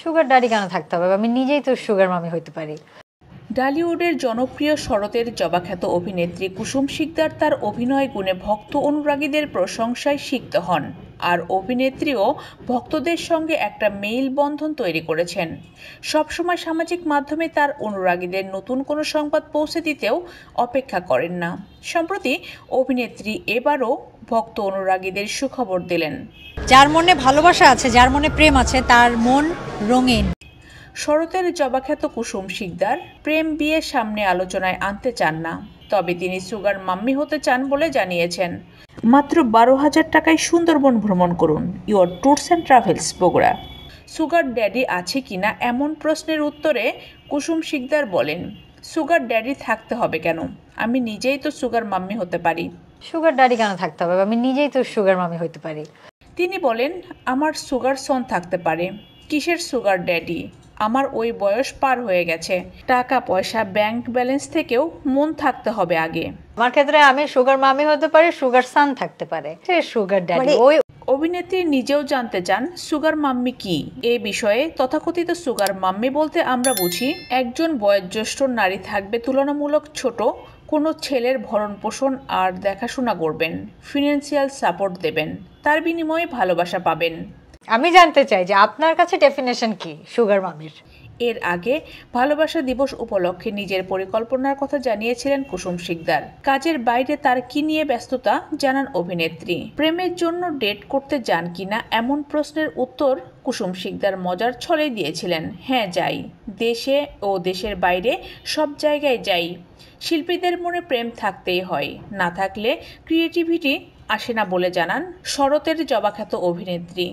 Sugar daddy কেন থাকতে হবে? আমি নিজেই তো সুগার মামি হইতে পারি। ডালিউডের জনপ্রিয় শরতের জবাখ্যাত অভিনেত্রী কুসুম শিকদার তার অভিনয় গুণে ভক্ত অনুরাগীদের প্রশংসায় সিক্ত হন, আর অভিনেত্রীও ভক্তদের সঙ্গে একটা মেইলবন্ধন তৈরি করেছেন। সবসময় সামাজিক মাধ্যমে তার অনুরাগীদের নতুন কোনো সংবাদ পৌঁছে দিতেও অপেক্ষা করেন না। সম্প্রতি অভিনেত্রী এবারও ভক্ত অনুরাগীদের সুখবর দিলেন। যার মনে ভালোবাসা আছে, যার মনে প্রেম আছে, তার মন রঙিন। শরতের জবাখ্যাত কুসুম শিকদার প্রেম বিয়ে সামনে আলোচনায় আনতে চান না, তবে তিনি সুগার মাম্মি হতে চান বলে জানিয়েছেন। মাত্র 12,000 টাকায় সুন্দরবন ভ্রমণ করুন। Your tours and travels Bogura. Sugar daddy আছে কিনা এমন প্রশ্নের উত্তরে কুসুম শিকদার বলেন, সুগার ড্যাডি থাকতে হবে কেন? আমি নিজেই তো সুগার মাম্মি হতে পারি। সুগার ড্যাডি কেন থাকতে হবে? আমি নিজেই তো সুগার মামি হইতে পারি। তিনি বলেন, আমার সুগার সন থাকতে পারে, কিসের সুগার ড্যাডি? আমার ওই বয়স পার হয়ে গেছে। টাকা পয়সা ব্যাংক ব্যালেন্স থেকেও মন থাকতে হবে আগে। আমার ক্ষেত্রে আমি সুগার মামি হতে পারি, সুগার সান থাকতে পারে, সুগার ড্যাডি ওই। অভিনেত্রী নিজেও জানতে চান সুগার মাম্মি কি। এ বিষয়ে তথাকথিত সুগার মাম্মি বলতে আমরা বুঝি একজন বয়োজ্যেষ্ঠ নারী থাকবে তুলনামূলক ছোট কোনো ছেলের ভরণ পোষণ আর দেখাশোনা করবেন, ফিনান্সিয়াল সাপোর্ট দেবেন, তার বিনিময়ে ভালোবাসা পাবেন। আমি জানতে চাই যে আপনার কাছে ডেফিনেশন কি সুগার মামির? এর আগে ভালোবাসা দিবস উপলক্ষে নিজের পরিকল্পনার কথা জানিয়েছিলেন কুসুম শিকদার। কাজের বাইরে তার কি নিয়ে ব্যস্ততা জানান অভিনেত্রী। প্রেমের জন্য ডেট করতে যান কিনা এমন প্রশ্নের উত্তর কুসুম শিকদার মজার ছলেই দিয়েছিলেন, হ্যাঁ যাই, দেশে ও দেশের বাইরে সব জায়গায় যাই। শিল্পীদের মনে প্রেম থাকতেই হয়, না থাকলে ক্রিয়েটিভিটি আসে না বলে জানান শরতের জবাখ্যাত অভিনেত্রী।